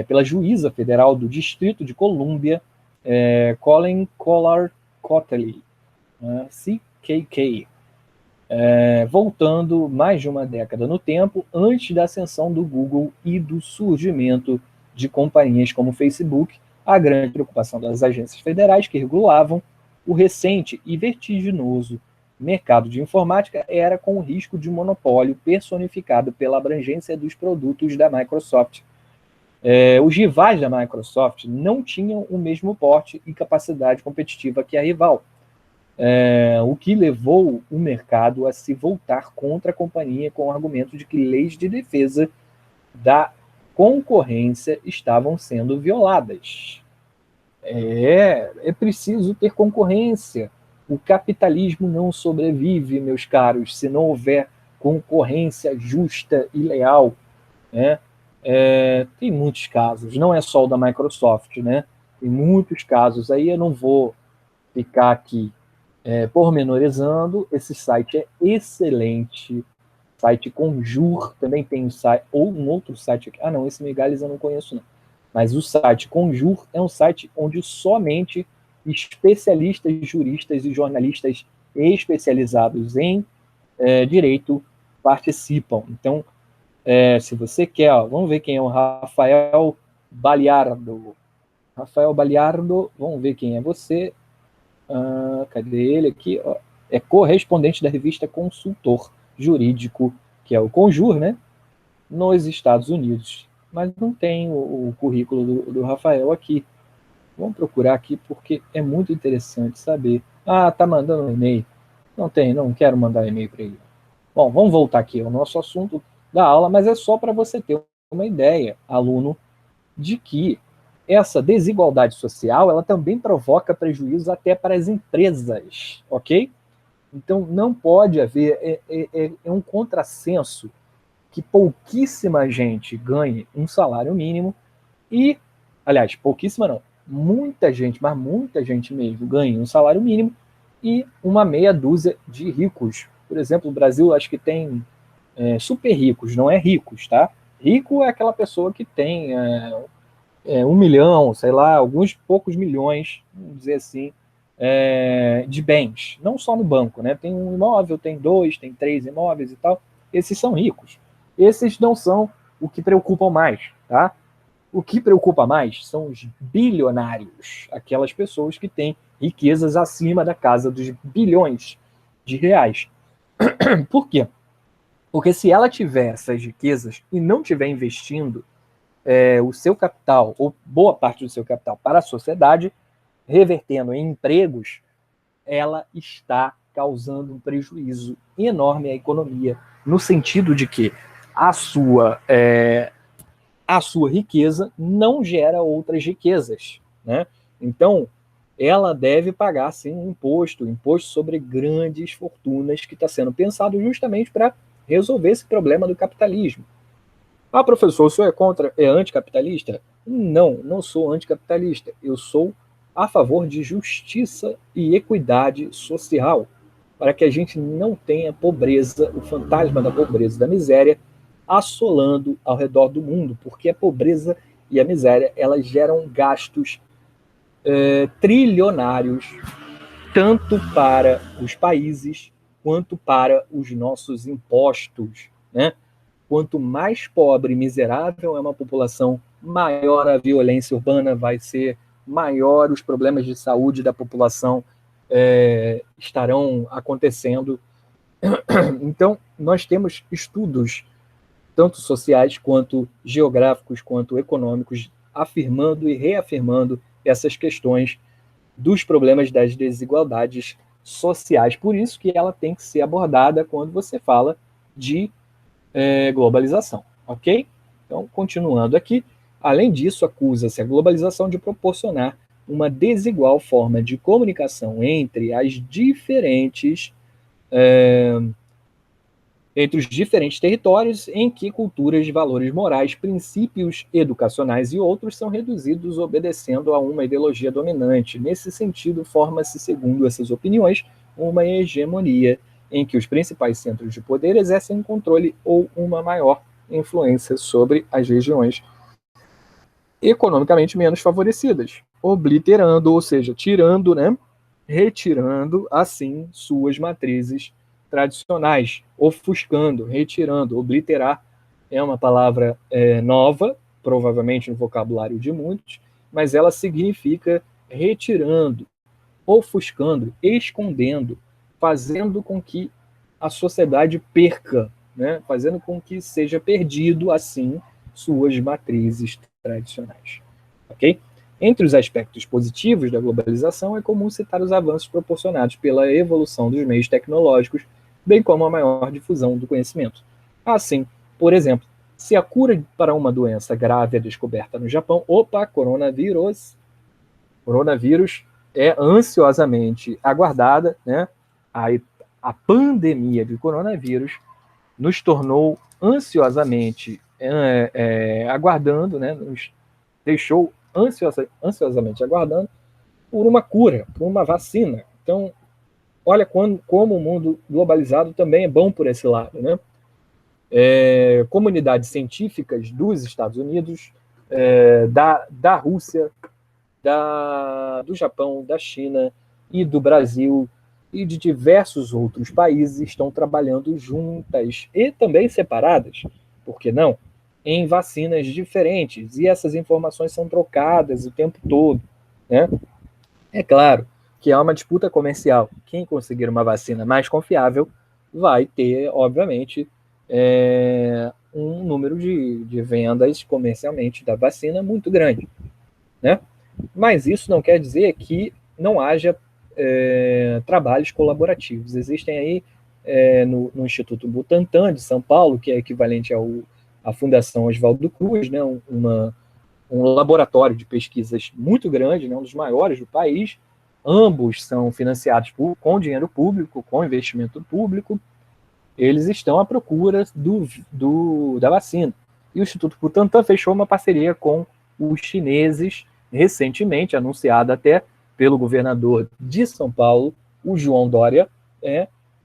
pela Juíza Federal do Distrito de Colômbia, Colleen Collard Cotley, CKK, voltando mais de uma década no tempo, antes da ascensão do Google e do surgimento de companhias como o Facebook, a grande preocupação das agências federais que regulavam o recente e vertiginoso mercado de informática era com o risco de monopólio personificado pela abrangência dos produtos da Microsoft. Os rivais da Microsoft não tinham o mesmo porte e capacidade competitiva que a rival, o que levou o mercado a se voltar contra a companhia com o argumento de que leis de defesa da concorrência estavam sendo violadas. É preciso ter concorrência. O capitalismo não sobrevive, meus caros, se não houver concorrência justa e leal, né? Tem muitos casos, não é só o da Microsoft, né? Tem muitos casos aí, eu não vou ficar aqui pormenorizando. Esse site é excelente, site Conjur, também tem um site, ou um outro site aqui, não, esse Migalhas eu não conheço não, mas o site Conjur é um site onde somente especialistas, juristas e jornalistas especializados em direito participam. Então, se você quer, vamos ver quem é o Rafael Baliardo. Rafael Baliardo, vamos ver quem é você. Cadê ele aqui? É correspondente da revista Consultor Jurídico, que é o Conjur, né? Nos Estados Unidos. Mas não tem o currículo do Rafael aqui. Vamos procurar aqui porque é muito interessante saber. Tá mandando um e-mail. Não quero mandar e-mail para ele. Bom, vamos voltar aqui ao nosso assunto da aula, mas é só para você ter uma ideia, aluno, de que essa desigualdade social ela também provoca prejuízo até para as empresas, ok? Então não pode haver, é um contrassenso que pouquíssima gente ganhe um salário mínimo e, aliás, pouquíssima não, muita gente, mas muita gente mesmo ganhe um salário mínimo e uma meia dúzia de ricos. Por exemplo, o Brasil acho que tem super ricos, não é ricos, tá? Rico é aquela pessoa que tem 1 milhão, sei lá, alguns poucos milhões, vamos dizer assim, de bens. Não só no banco, né? Tem um imóvel, tem 2, tem 3 imóveis e tal. Esses são ricos. Esses não são o que preocupam mais, tá? O que preocupa mais são os bilionários, aquelas pessoas que têm riquezas acima da casa dos bilhões de reais. Por quê? Porque se ela tiver essas riquezas e não estiver investindo o seu capital, ou boa parte do seu capital, para a sociedade, revertendo em empregos, ela está causando um prejuízo enorme à economia, no sentido de que a sua riqueza não gera outras riquezas, né? Então, ela deve pagar, sim, um imposto sobre grandes fortunas, que está sendo pensado justamente para resolver esse problema do capitalismo. Professor, o senhor é anticapitalista? Não sou anticapitalista. Eu sou a favor de justiça e equidade social, para que a gente não tenha pobreza, o fantasma da pobreza e da miséria assolando ao redor do mundo, porque a pobreza e a miséria, elas geram gastos trilionários, tanto para os países quanto para os nossos impostos, né? Quanto mais pobre e miserável é uma população, maior a violência urbana vai ser, maior os problemas de saúde da população estarão acontecendo. Então, nós temos estudos, tanto sociais quanto geográficos, quanto econômicos, afirmando e reafirmando essas questões dos problemas das desigualdades sociais. Por isso que ela tem que ser abordada quando você fala de globalização, ok? Então, continuando aqui, além disso, acusa-se a globalização de proporcionar uma desigual forma de comunicação entre entre os diferentes territórios em que culturas, valores morais, princípios educacionais e outros são reduzidos obedecendo a uma ideologia dominante. Nesse sentido, forma-se, segundo essas opiniões, uma hegemonia em que os principais centros de poder exercem um controle ou uma maior influência sobre as regiões economicamente menos favorecidas, obliterando, ou seja, tirando, né, retirando, assim, suas matrizes tradicionais, ofuscando, retirando. Obliterar é uma palavra nova, provavelmente no vocabulário de muitos, mas ela significa retirando, ofuscando, escondendo, fazendo com que a sociedade perca, né? Fazendo com que seja perdido, assim, suas matrizes tradicionais. Ok? Entre os aspectos positivos da globalização, é comum citar os avanços proporcionados pela evolução dos meios tecnológicos, bem como a maior difusão do conhecimento. Assim, por exemplo, se a cura para uma doença grave é descoberta no Japão, coronavírus é ansiosamente aguardada, né? A pandemia de coronavírus nos tornou ansiosamente aguardando, né? Nos deixou ansiosamente aguardando por uma cura, por uma vacina. Então, olha como o mundo globalizado também é bom por esse lado, né? Comunidades científicas dos Estados Unidos, da Rússia, do Japão, da China e do Brasil e de diversos outros países estão trabalhando juntas e também separadas, por que não? Em vacinas diferentes, e essas informações são trocadas o tempo todo, né? É claro que há uma disputa comercial. Quem conseguir uma vacina mais confiável vai ter, obviamente, um número de vendas comercialmente da vacina muito grande, né? Mas isso não quer dizer que não haja trabalhos colaborativos. Existem aí no Instituto Butantan de São Paulo, que é equivalente à Fundação Oswaldo Cruz, né, um laboratório de pesquisas muito grande, né, um dos maiores do país. Ambos são financiados com dinheiro público, com investimento público. Eles estão à procura da vacina. E o Instituto Butantan fechou uma parceria com os chineses, recentemente anunciada até pelo governador de São Paulo, o João Dória,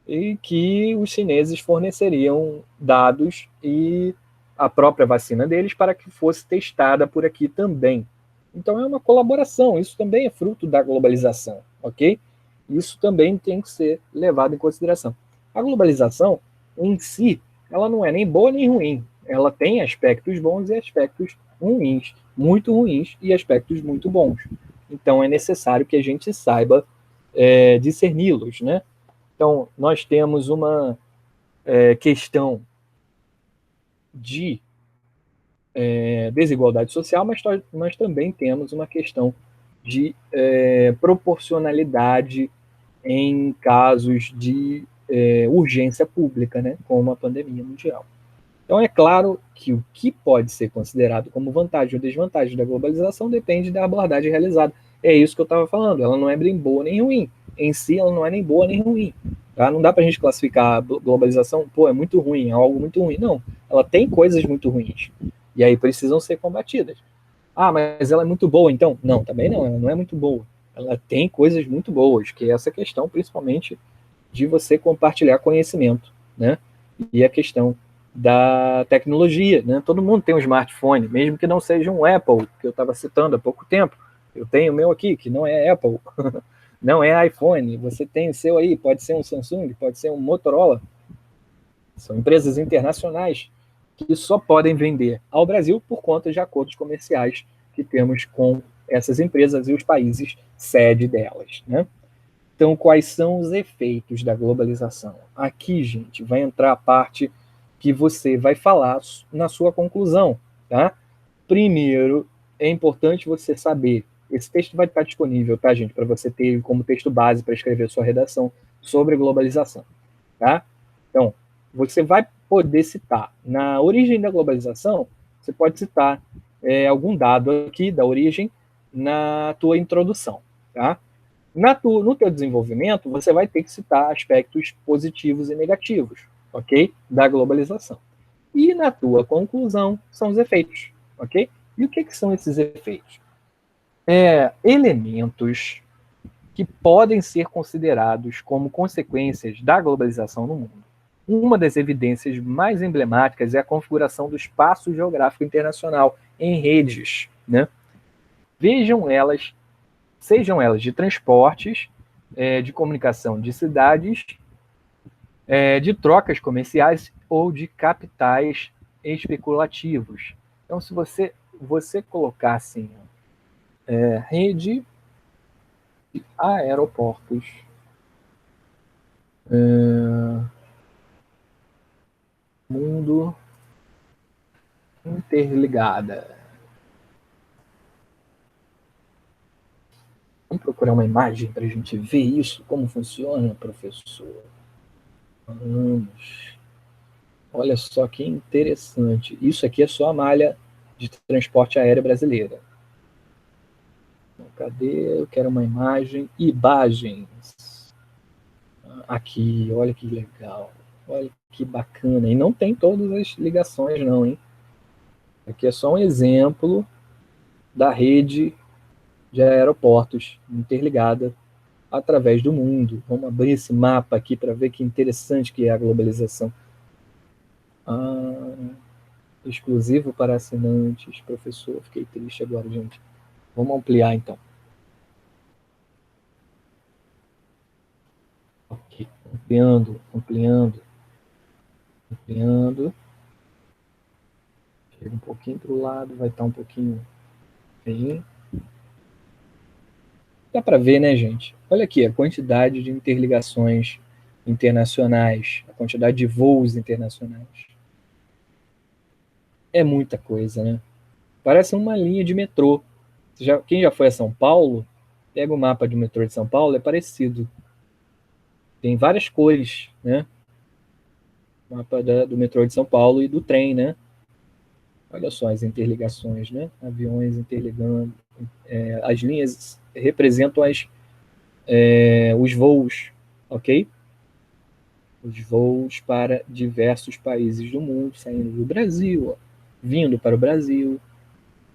e que os chineses forneceriam dados e a própria vacina deles para que fosse testada por aqui também. Então é uma colaboração, isso também é fruto da globalização, ok? Isso também tem que ser levado em consideração. A globalização, em si, ela não é nem boa nem ruim. Ela tem aspectos bons e aspectos ruins, muito ruins e aspectos muito bons. Então é necessário que a gente saiba discerni-los, né? Então, nós temos uma questão de desigualdade social, mas nós também temos uma questão de proporcionalidade em casos de urgência pública, né, como a pandemia mundial. Então, é claro que o que pode ser considerado como vantagem ou desvantagem da globalização depende da abordagem realizada. É isso que eu estava falando, ela não é nem boa nem ruim. Em si, ela não é nem boa nem ruim. Tá? Não dá para a gente classificar a globalização, é muito ruim, é algo muito ruim. Não, ela tem coisas muito ruins. E aí precisam ser combatidas. Ah, mas ela é muito boa, então? Não, também não, ela não é muito boa. ela tem coisas muito boas, que é essa questão, principalmente, de você compartilhar conhecimento, né? E a questão da tecnologia, né? Todo mundo tem um smartphone, mesmo que não seja um Apple, que eu estava citando há pouco tempo. Eu tenho o meu aqui, que não é Apple, não é iPhone. Você tem o seu aí, pode ser um Samsung, pode ser um Motorola. São empresas internacionais que só podem vender ao Brasil por conta de acordos comerciais que temos com essas empresas e os países sede delas, né? Então, quais são os efeitos da globalização? Aqui, gente, vai entrar a parte que você vai falar na sua conclusão, tá? Primeiro, é importante você saber, esse texto vai estar disponível, tá, gente, para você ter como texto base para escrever sua redação sobre globalização, tá? Então, você vai poder citar, na origem da globalização, você pode citar algum dado aqui da origem na tua introdução, tá? No teu desenvolvimento, você vai ter que citar aspectos positivos e negativos, ok? Da globalização. E na tua conclusão, são os efeitos, ok? E o que são esses efeitos? Elementos que podem ser considerados como consequências da globalização no mundo. Uma das evidências mais emblemáticas é a configuração do espaço geográfico internacional em redes, né? Sejam elas de transportes, de comunicação de cidades, de trocas comerciais ou de capitais especulativos. Então, se você colocar assim, rede de aeroportos, mundo interligada. Vamos procurar uma imagem para a gente ver isso, como funciona, professor. Vamos. Olha só que interessante. Isso aqui é só a malha de transporte aéreo brasileira. Cadê? Eu quero uma imagem. Imagens. Aqui, olha que legal. Olha que bacana. E não tem todas as ligações, não, hein? Aqui é só um exemplo da rede de aeroportos interligada através do mundo. Vamos abrir esse mapa aqui para ver que interessante que é a globalização. Exclusivo para assinantes, professor. Fiquei triste agora, gente. Vamos ampliar, então. Ok, ampliando. Chega um pouquinho para o lado, vai estar um pouquinho bem. Dá para ver, né, gente? Olha aqui a quantidade de interligações internacionais, a quantidade de voos internacionais. É muita coisa, né? Parece uma linha de metrô. Quem já foi a São Paulo, pega o mapa do metrô de São Paulo, é parecido. Tem várias cores, né? O mapa do metrô de São Paulo e do trem, né? Olha só as interligações, né? Aviões interligando. As linhas representam os voos, ok? Os voos para diversos países do mundo, saindo do Brasil, ó, vindo para o Brasil,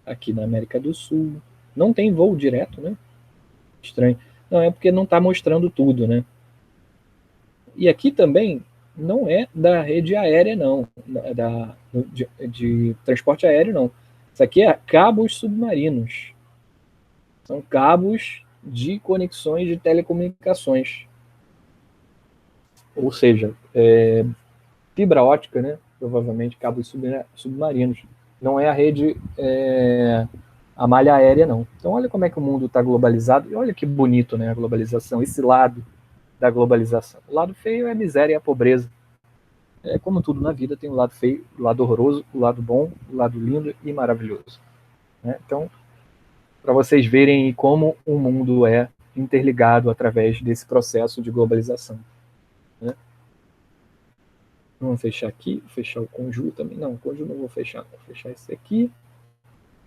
aqui na América do Sul. Não tem voo direto, né? Estranho. Não, é porque não está mostrando tudo, né? E aqui também não é da rede aérea, não. De transporte aéreo, não. Isso aqui é cabos submarinos. São cabos de conexões de telecomunicações. Ou seja, fibra ótica, né? Provavelmente cabos submarinos. Não é a rede, a malha aérea, não. Então, olha como é que o mundo está globalizado. E olha que bonito, né? A globalização, esse lado da globalização. O lado feio é a miséria e a pobreza. Como tudo na vida, tem o lado feio, o lado horroroso, o lado bom, o lado lindo e maravilhoso. Né? Então, para vocês verem como o mundo é interligado através desse processo de globalização. Né? Vamos fechar aqui, fechar o conjunto também. Não, o conjunto não vou fechar, vou fechar esse aqui.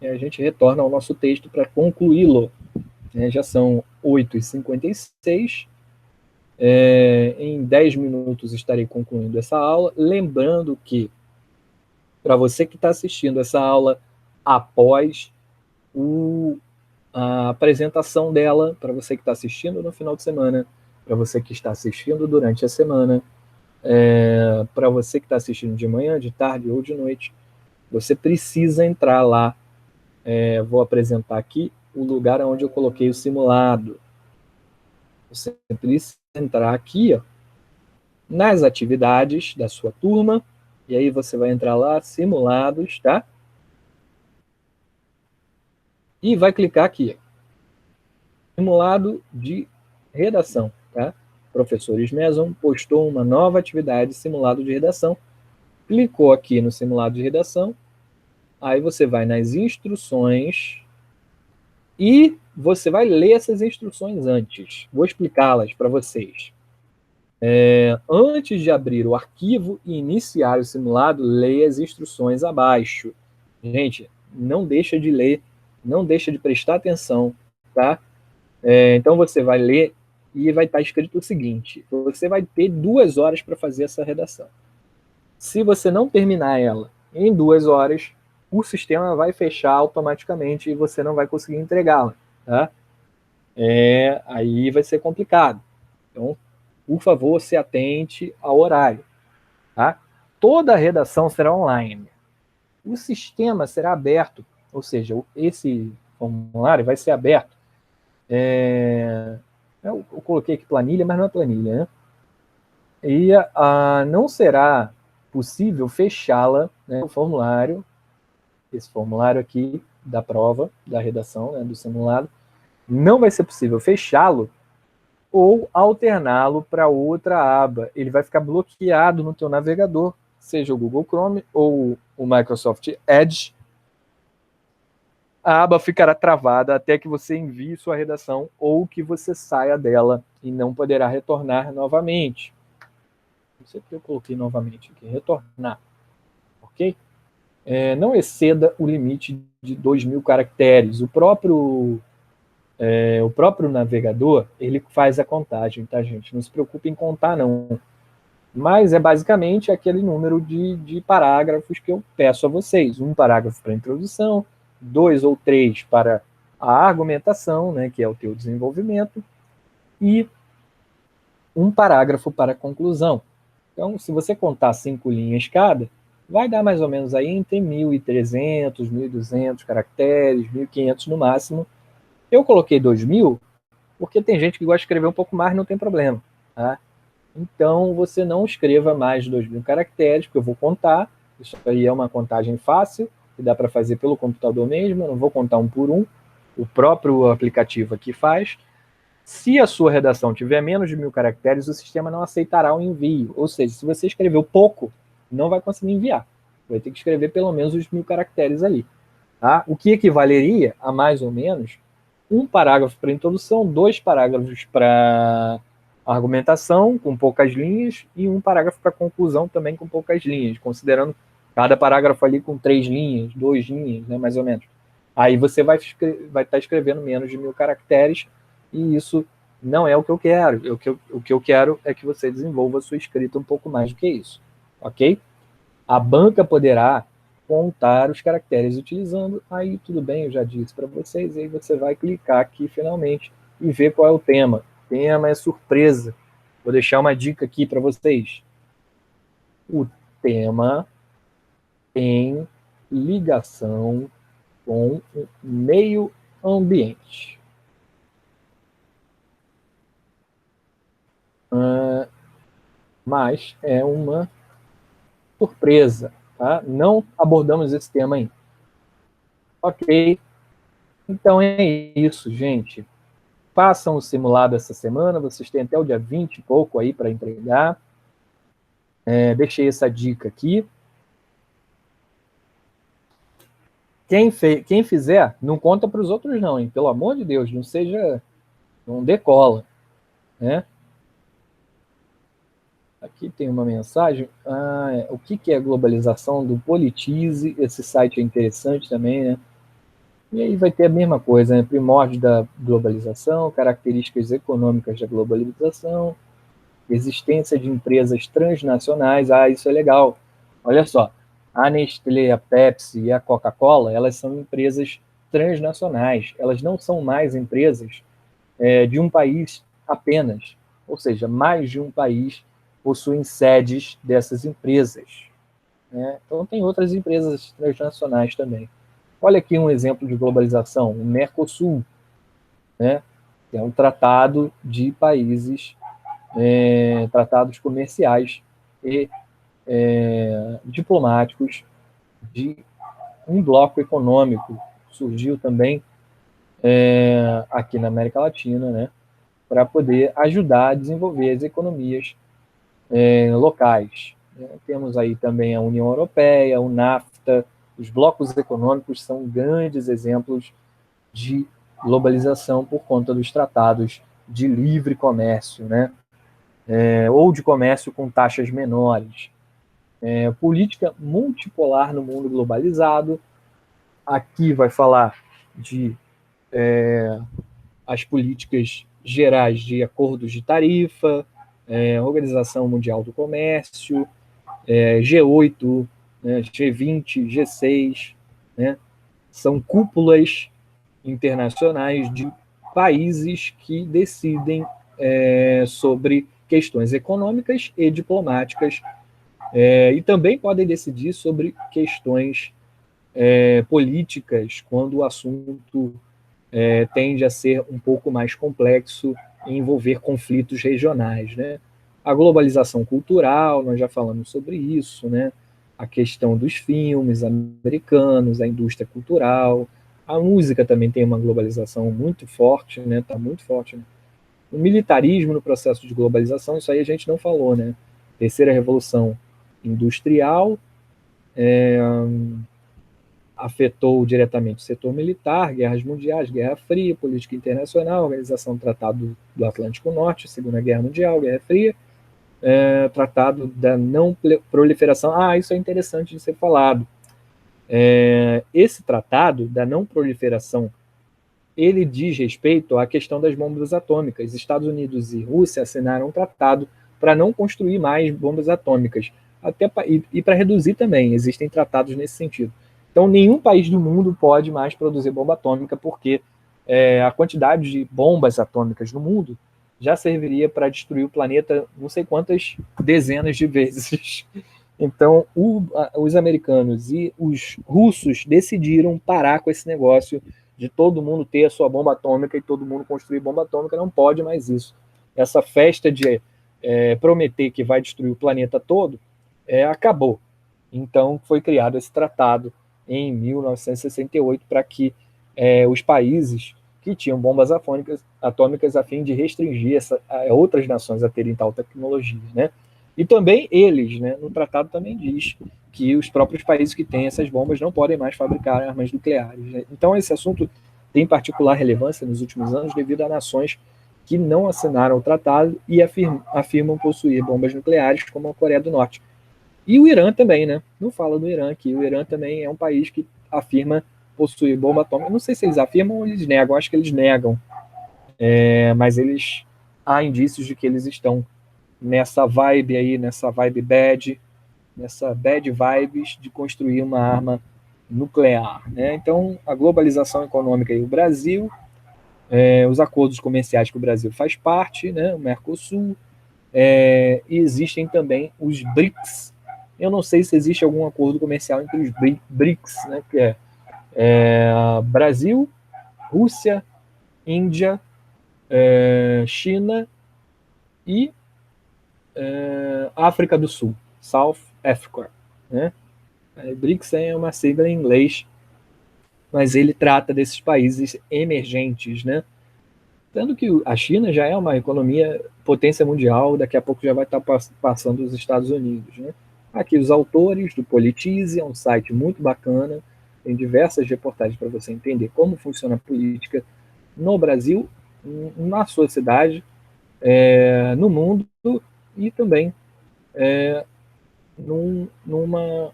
E a gente retorna ao nosso texto para concluí-lo. Já são 8h56. Em 10 minutos estarei concluindo essa aula. Lembrando que, para você que está assistindo essa aula após a apresentação dela para você que está assistindo no final de semana, para você que está assistindo durante a semana, para você que está assistindo de manhã, de tarde ou de noite. Você precisa entrar lá. Vou apresentar aqui o lugar onde eu coloquei o simulado. Você precisa entrar aqui, ó, nas atividades da sua turma, e aí você vai entrar lá, simulados, tá? E vai clicar aqui, ó, simulado de redação, tá? O professor Ismeson postou uma nova atividade, simulado de redação. Clicou aqui no simulado de redação, aí você vai nas instruções e você vai ler essas instruções antes. Vou explicá-las para vocês. Antes de abrir o arquivo e iniciar o simulado, leia as instruções abaixo. Gente, não deixa de ler, não deixa de prestar atenção, tá? Então você vai ler e vai estar escrito o seguinte: você vai ter 2 horas para fazer essa redação. Se você não terminar ela em 2 horas, o sistema vai fechar automaticamente e você não vai conseguir entregá-la, tá? Aí vai ser complicado. Então, por favor, se atente ao horário, tá? Toda a redação será online. O sistema será aberto, ou seja, esse formulário vai ser aberto. Eu coloquei aqui planilha, mas não é planilha, né? E não será possível fechá-la, né, o formulário, esse formulário aqui da prova, da redação, né, do simulado, não vai ser possível fechá-lo ou alterná-lo para outra aba. Ele vai ficar bloqueado no teu navegador, seja o Google Chrome ou o Microsoft Edge. A aba ficará travada até que você envie sua redação ou que você saia dela e não poderá retornar novamente. Não sei porque eu coloquei novamente aqui, retornar, ok? Não exceda o limite de 2.000 caracteres. O próprio navegador, ele faz a contagem, tá, gente? Não se preocupe em contar, não. Mas é basicamente aquele número de parágrafos que eu peço a vocês. 1 parágrafo para a introdução, 2 ou 3 para a argumentação, né, que é o teu desenvolvimento, e 1 parágrafo para a conclusão. Então, se você contar 5 linhas cada, vai dar mais ou menos aí entre 1.300, 1.200 caracteres, 1.500 no máximo. Eu coloquei 2.000 porque tem gente que gosta de escrever um pouco mais, não tem problema, tá? Então, você não escreva mais de 2.000 caracteres, porque eu vou contar. Isso aí é uma contagem fácil, que dá para fazer pelo computador mesmo. Eu não vou contar um por um. O próprio aplicativo aqui faz. Se a sua redação tiver menos de 1.000 caracteres, o sistema não aceitará o envio. Ou seja, se você escreveu pouco, não vai conseguir enviar. Vai ter que escrever pelo menos os 1.000 caracteres ali. Tá? O que equivaleria a mais ou menos 1 parágrafo para introdução, 2 parágrafos para argumentação, com poucas linhas, e 1 parágrafo para conclusão, também com poucas linhas, considerando cada parágrafo ali com 3 linhas, 2 linhas, né, mais ou menos. Aí você vai estar escrevendo menos de 1.000 caracteres, e isso não é o que eu quero. O que eu quero é que você desenvolva a sua escrita um pouco mais do que isso, ok? A banca poderá contar os caracteres utilizando, aí tudo bem, eu já disse para vocês, aí você vai clicar aqui finalmente e ver qual é o tema. O tema é surpresa. Vou deixar uma dica aqui para vocês. O tema tem ligação com o meio ambiente. Mas é uma surpresa, tá? Não abordamos esse tema ainda. Ok, então é isso, gente. Façam o simulado essa semana, vocês têm até o dia 20 e pouco aí para entregar. Deixei essa dica aqui. Quem fizer, não conta para os outros não, hein? Pelo amor de Deus, não decola, né? Aqui tem uma mensagem. O que é globalização do Politize? Esse site é interessante também, né? E aí vai ter a mesma coisa, né? Primórdios da globalização, características econômicas da globalização, existência de empresas transnacionais. Isso é legal. Olha só, a Nestlé, a Pepsi e a Coca-Cola, elas são empresas transnacionais. Elas não são mais empresas de um país apenas, ou seja, mais de um país possuem sedes dessas empresas, né? Então tem outras empresas transnacionais também. Olha aqui um exemplo de globalização, o Mercosul, né? Que é um tratado de países, tratados comerciais e diplomáticos de um bloco econômico. Surgiu também aqui na América Latina, né? Para poder ajudar a desenvolver as economias locais. Temos aí também a União Europeia, o NAFTA, os blocos econômicos são grandes exemplos de globalização por conta dos tratados de livre comércio, né? Ou de comércio com taxas menores. Política multipolar no mundo globalizado. Aqui vai falar de as políticas gerais de acordos de tarifa, Organização Mundial do Comércio, G8, né, G20, G6, né? São cúpulas internacionais de países que decidem sobre questões econômicas e diplomáticas, e também podem decidir sobre questões políticas, quando o assunto tende a ser um pouco mais complexo e envolver conflitos regionais, né? A globalização cultural, nós já falamos sobre isso, né? A questão dos filmes americanos, a indústria cultural, a música também tem uma globalização muito forte, né? Está muito forte, né? O militarismo no processo de globalização, isso aí a gente não falou, né? Terceira revolução industrial, afetou diretamente o setor militar, guerras mundiais, Guerra Fria, política internacional, Organização do Tratado do Atlântico Norte, Segunda Guerra Mundial, Guerra Fria, Tratado da Não Proliferação. Isso é interessante de ser falado. Esse tratado da não proliferação, ele diz respeito à questão das bombas atômicas. Estados Unidos e Rússia assinaram um tratado para não construir mais bombas atômicas, e para reduzir também, existem tratados nesse sentido. Então, nenhum país do mundo pode mais produzir bomba atômica, porque a quantidade de bombas atômicas no mundo já serviria para destruir o planeta não sei quantas dezenas de vezes. Então, os americanos e os russos decidiram parar com esse negócio de todo mundo ter a sua bomba atômica e todo mundo construir bomba atômica. Não pode mais isso. Essa festa de prometer que vai destruir o planeta todo acabou. Então, foi criado esse tratado em 1968 para que os países que tinham bombas atômicas a fim de restringir outras nações a terem tal tecnologia, né? E também eles, né, no tratado também diz que os próprios países que têm essas bombas não podem mais fabricar armas nucleares, né? Então esse assunto tem particular relevância nos últimos anos devido a nações que não assinaram o tratado e afirmam possuir bombas nucleares, como a Coreia do Norte. E o Irã também, né? Não fala do Irã aqui. O Irã também é um país que afirma possuir bomba atômica. Não sei se eles afirmam ou eles negam. Acho que eles negam. Mas há indícios de que eles estão nessa vibe aí, nessa vibe bad, nessa bad vibes de construir uma arma nuclear, né? Então, a globalização econômica e o Brasil, os acordos comerciais que o Brasil faz parte, né? O Mercosul, e existem também os BRICS. Eu não sei se existe algum acordo comercial entre os BRICS, né? Que Brasil, Rússia, Índia, China e África do Sul, South Africa, né? BRICS é uma sigla em inglês, mas ele trata desses países emergentes, né? Tanto que a China já é uma economia potência mundial, daqui a pouco já vai estar passando os Estados Unidos, né? Aqui os autores do Politize, é um site muito bacana, tem diversas reportagens para você entender como funciona a política no Brasil, na sua cidade, no mundo e também numa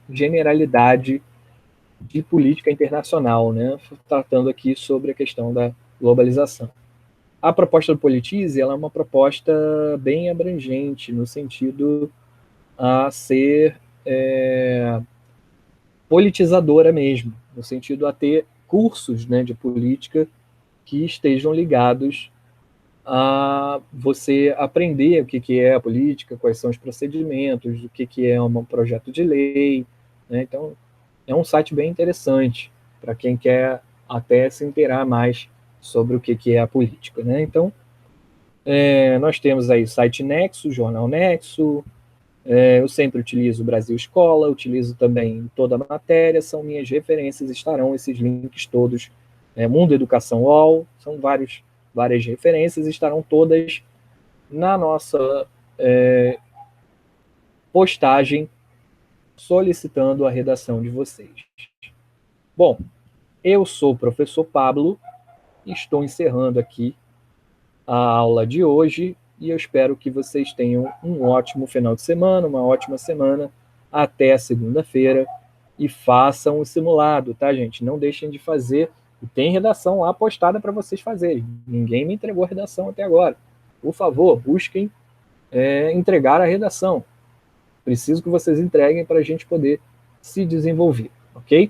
generalidade de política internacional, né? Tratando aqui sobre a questão da globalização. A proposta do Politize, ela é uma proposta bem abrangente, no sentido a ser politizadora mesmo, no sentido a ter cursos, né, de política que estejam ligados a você aprender o que é a política, quais são os procedimentos, o que é um projeto de lei, né? Então, é um site bem interessante para quem quer até se inteirar mais sobre o que é a política, né? Então, nós temos aí o site Nexo, Jornal Nexo, eu sempre utilizo o Brasil Escola, utilizo também toda a matéria, são minhas referências, estarão esses links todos, Mundo Educação UOL, são várias referências, estarão todas na nossa postagem solicitando a redação de vocês. Bom, eu sou o professor Pablo, estou encerrando aqui a aula de hoje e eu espero que vocês tenham um ótimo final de semana, uma ótima semana, até a segunda-feira, e façam o simulado, tá, gente? Não deixem de fazer, e tem redação lá postada para vocês fazerem. Ninguém me entregou a redação até agora. Por favor, busquem entregar a redação. Preciso que vocês entreguem para a gente poder se desenvolver, ok?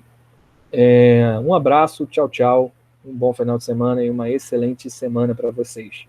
Um abraço, tchau, tchau, um bom final de semana e uma excelente semana para vocês.